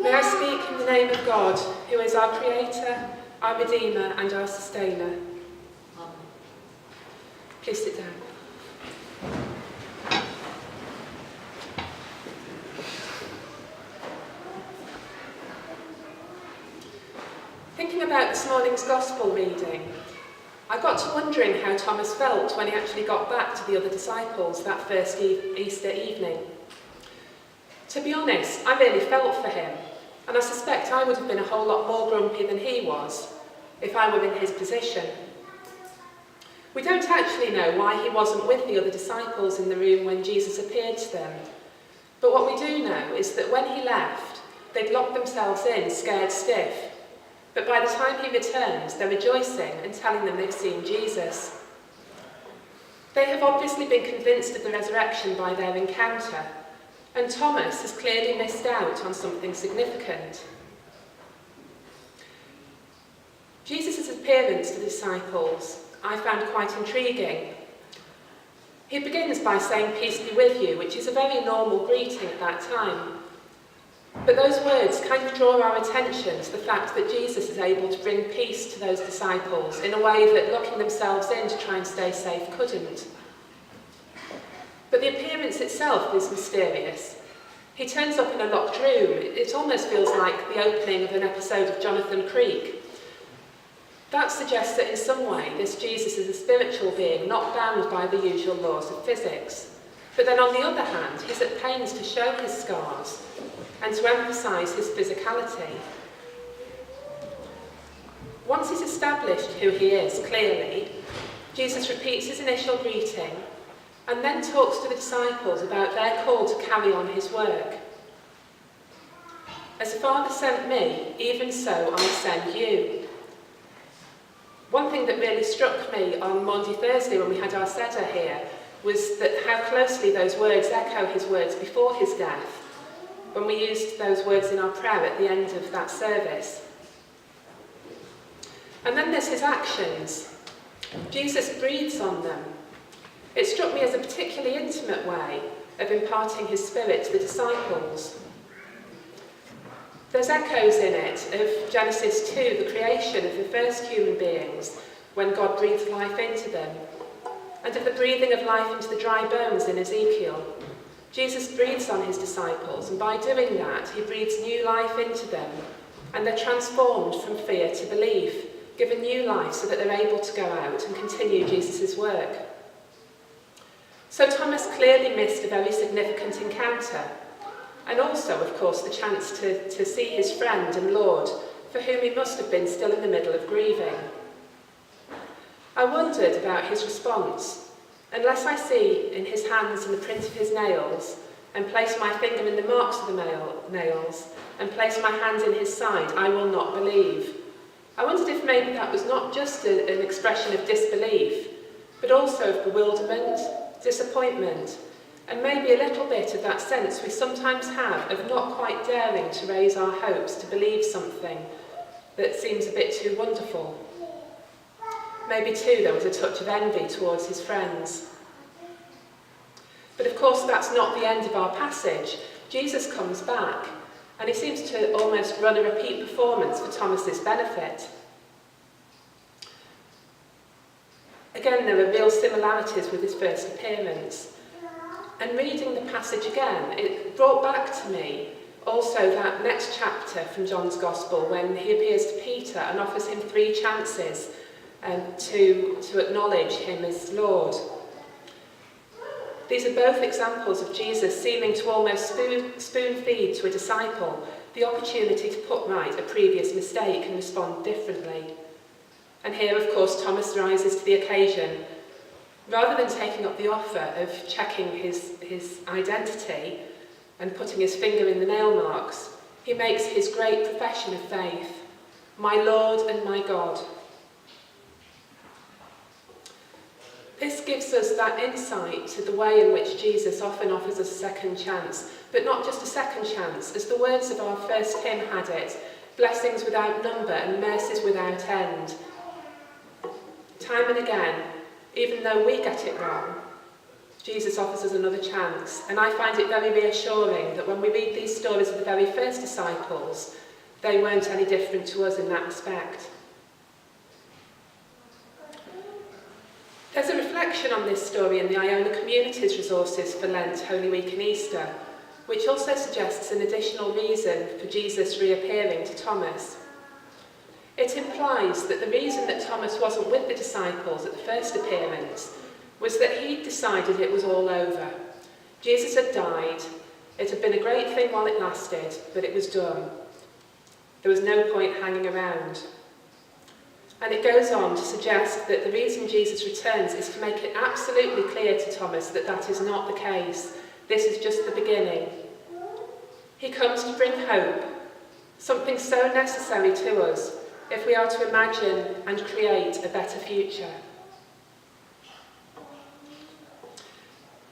May I speak in the name of God, who is our Creator, our Redeemer and our Sustainer. Please sit down. Thinking about this morning's Gospel reading, I got to wondering how Thomas felt when he actually got back to the other disciples that first Easter evening. To be honest, I really felt for him, and I suspect I would have been a whole lot more grumpy than he was if I were in his position. We don't actually know why he wasn't with the other disciples in the room when Jesus appeared to them, but what we do know is that when he left, they'd locked themselves in, scared stiff. But by the time he returns, they're rejoicing and telling them they've seen Jesus. They have obviously been convinced of the resurrection by their encounter, and Thomas has clearly missed out on something significant. Jesus' appearance to the disciples I found quite intriguing. He begins by saying, "Peace be with you," which is a very normal greeting at that time. But those words kind of draw our attention to the fact that Jesus is able to bring peace to those disciples in a way that locking themselves in to try and stay safe couldn't. But the appearance itself is mysterious. He turns up in a locked room. It almost feels like the opening of an episode of Jonathan Creek. That suggests that in some way this Jesus is a spiritual being, not bound by the usual laws of physics. But then on the other hand, he's at pains to show his scars and to emphasise his physicality. Once he's established who he is clearly, Jesus repeats his initial greeting and then talks to the disciples about their call to carry on his work. "As the Father sent me, even so I send you." One thing that really struck me on Maundy Thursday when we had our Seder here was that how closely those words echo his words before his death, when we used those words in our prayer at the end of that service. And then there's his actions. Jesus breathes on them. It struck me as a particularly intimate way of imparting his spirit to the disciples. There's echoes in it of Genesis 2, the creation of the first human beings, when God breathed life into them, and of the breathing of life into the dry bones in Ezekiel. Jesus breathes on his disciples, and by doing that, he breathes new life into them, and they're transformed from fear to belief, given new life so that they're able to go out and continue Jesus' work. So Thomas clearly missed a very significant encounter, and also, of course, the chance to see his friend and Lord, for whom he must have been still in the middle of grieving. I wondered about his response. "Unless I see in his hands and the print of his nails, and place my finger in the marks of the nails, and place my hand in his side, I will not believe." I wondered if maybe that was not just an expression of disbelief, but also of bewilderment, disappointment, and maybe a little bit of that sense we sometimes have of not quite daring to raise our hopes to believe something that seems a bit too wonderful. Maybe too there was a touch of envy towards his friends. But of course that's not the end of our passage. Jesus comes back, and he seems to almost run a repeat performance for Thomas's benefit. Again, there are real similarities with his first appearance. And reading the passage again, it brought back to me also that next chapter from John's Gospel when he appears to Peter and offers him 3 chances to acknowledge him as Lord. These are both examples of Jesus seeming to almost spoon-feed to a disciple the opportunity to put right a previous mistake and respond differently. And here, of course, Thomas rises to the occasion. Rather than taking up the offer of checking his identity and putting his finger in the nail marks, he makes his great profession of faith, "My Lord and my God." This gives us that insight to the way in which Jesus often offers us a second chance, but not just a second chance, as the words of our first hymn had it, blessings without number and mercies without end. Time and again, even though we get it wrong, Jesus offers us another chance, and I find it very reassuring that when we read these stories of the very first disciples, they weren't any different to us in that respect. There's a reflection on this story in the Iona Community's resources for Lent, Holy Week and Easter, which also suggests an additional reason for Jesus reappearing to Thomas. It implies that the reason that Thomas wasn't with the disciples at the first appearance was that he'd decided it was all over. Jesus had died. It had been a great thing while it lasted, but it was done. There was no point hanging around. And it goes on to suggest that the reason Jesus returns is to make it absolutely clear to Thomas that that is not the case. This is just the beginning. He comes to bring hope, something so necessary to us if we are to imagine and create a better future.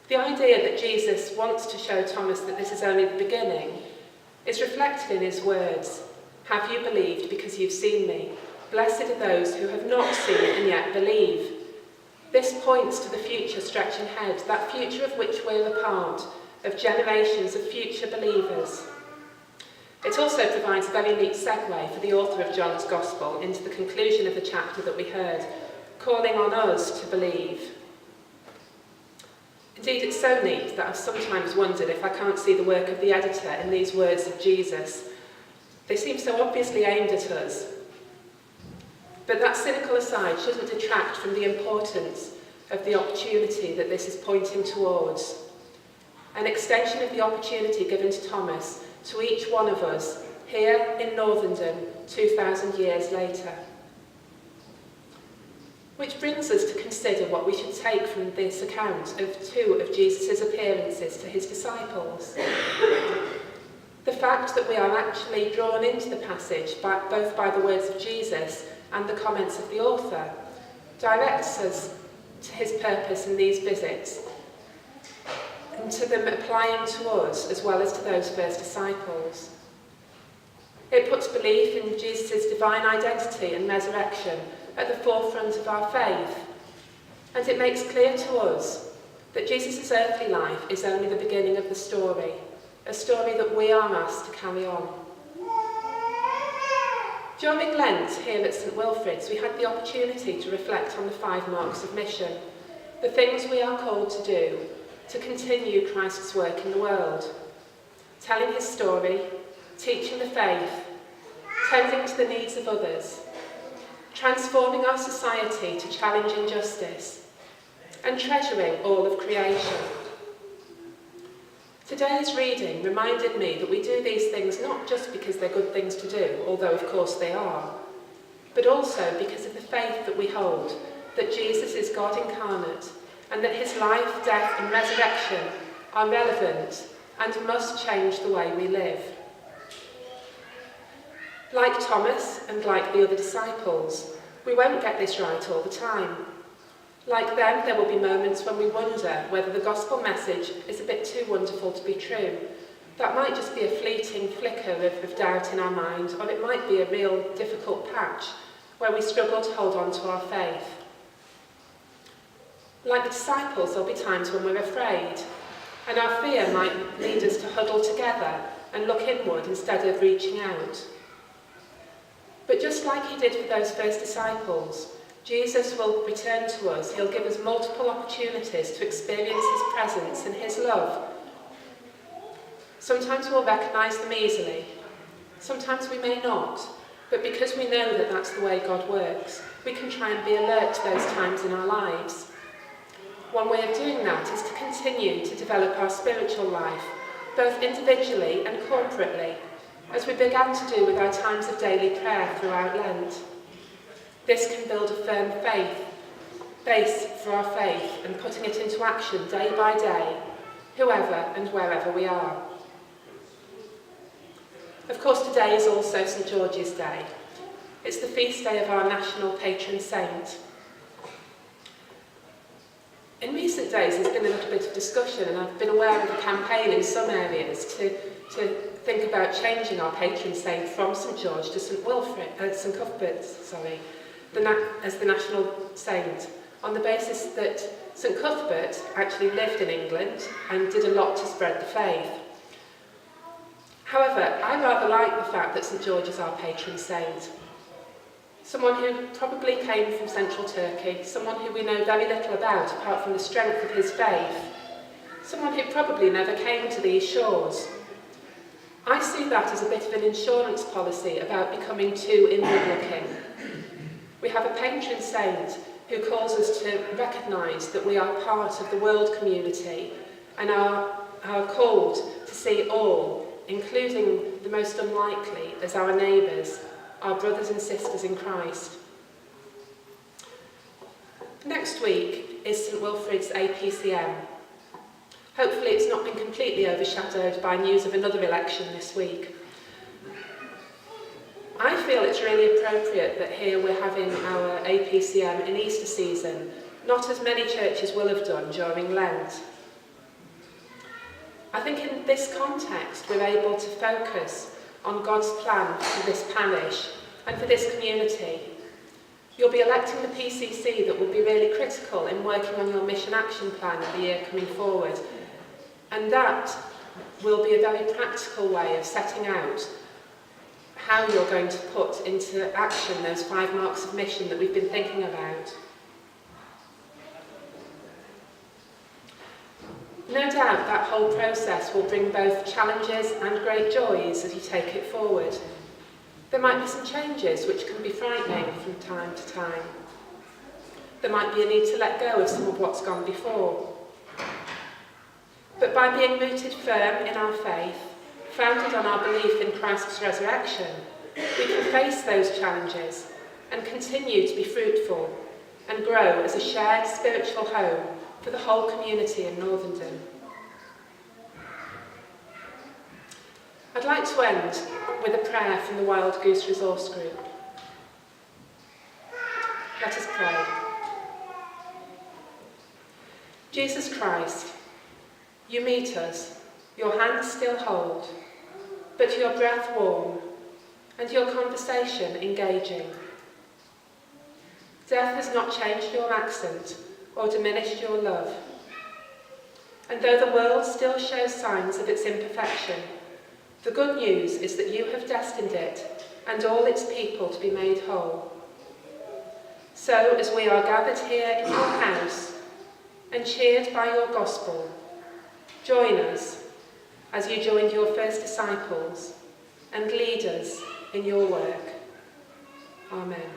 The idea that Jesus wants to show Thomas that this is only the beginning is reflected in his words, "Have you believed because you've seen me? Blessed are those who have not seen and yet believe." This points to the future stretching ahead, that future of which we're a part, of generations of future believers. It also provides a very neat segue for the author of John's Gospel into the conclusion of the chapter that we heard, calling on us to believe. Indeed, it's so neat that I've sometimes wondered if I can't see the work of the editor in these words of Jesus. They seem so obviously aimed at us. But that cynical aside shouldn't detract from the importance of the opportunity that this is pointing towards. An extension of the opportunity given to Thomas to each one of us here in Northenden 2,000 years later. Which brings us to consider what we should take from this account of two of Jesus' appearances to his disciples. The fact that we are actually drawn into the passage both by the words of Jesus and the comments of the author directs us to his purpose in these visits, and to them applying to us as well as to those first disciples. It puts belief in Jesus' divine identity and resurrection at the forefront of our faith, and it makes clear to us that Jesus' earthly life is only the beginning of the story, a story that we are asked to carry on. During Lent here at St Wilfrid's, we had the opportunity to reflect on the 5 marks of mission, the things we are called to do to continue Christ's work in the world, telling his story, teaching the faith, tending to the needs of others, transforming our society to challenge injustice, and treasuring all of creation. Today's reading reminded me that we do these things not just because they're good things to do, although of course they are, but also because of the faith that we hold, that Jesus is God incarnate, and that his life, death and resurrection are relevant and must change the way we live. Like Thomas and like the other disciples, we won't get this right all the time. Like them, there will be moments when we wonder whether the gospel message is a bit too wonderful to be true. That might just be a fleeting flicker of doubt in our mind, or it might be a real difficult patch where we struggle to hold on to our faith. Like the disciples, there'll be times when we're afraid, and our fear might lead us to huddle together and look inward instead of reaching out. But just like he did for those first disciples, Jesus will return to us. He'll give us multiple opportunities to experience his presence and his love. Sometimes we'll recognise them easily. Sometimes we may not. But because we know that that's the way God works, we can try and be alert to those times in our lives. One way of doing that is to continue to develop our spiritual life, both individually and corporately, as we began to do with our times of daily prayer throughout Lent. This can build a firm base for our faith and putting it into action day by day, whoever and wherever we are. Of course, today is also St George's Day. It's the feast day of our national patron saint. In recent days, there's been a little bit of discussion, and I've been aware of a campaign in some areas to think about changing our patron saint from St George to St Cuthbert, as the national saint, on the basis that St Cuthbert actually lived in England and did a lot to spread the faith. However, I rather like the fact that St George is our patron saint. Someone who probably came from central Turkey, someone who we know very little about apart from the strength of his faith, someone who probably never came to these shores. I see that as a bit of an insurance policy about becoming too inward-looking. We have a patron saint who calls us to recognise that we are part of the world community and are called to see all, including the most unlikely, as our neighbours, our brothers and sisters in Christ. Next week is St Wilfrid's APCM. Hopefully it's not been completely overshadowed by news of another election this week. I feel it's really appropriate that here we're having our APCM in Easter season, not as many churches will have done during Lent. I think in this context we're able to focus on God's plan for this parish and for this community. You'll be electing the PCC that will be really critical in working on your mission action plan in the year coming forward, and that will be a very practical way of setting out how you're going to put into action those 5 marks of mission that we've been thinking about. No doubt that whole process will bring both challenges and great joys as you take it forward. There might be some changes which can be frightening from time to time. There might be a need to let go of some of what's gone before. But by being rooted firm in our faith, founded on our belief in Christ's resurrection, we can face those challenges and continue to be fruitful and grow as a shared spiritual home for the whole community in Northenden. I'd like to end with a prayer from the Wild Goose Resource Group. Let us pray. Jesus Christ, you meet us, your hands still hold, but your breath warm, and your conversation engaging. Death has not changed your accent or diminished your love. And though the world still shows signs of its imperfection, the good news is that you have destined it and all its people to be made whole. So, as we are gathered here in your house and cheered by your gospel, join us as you joined your first disciples and lead us in your work. Amen.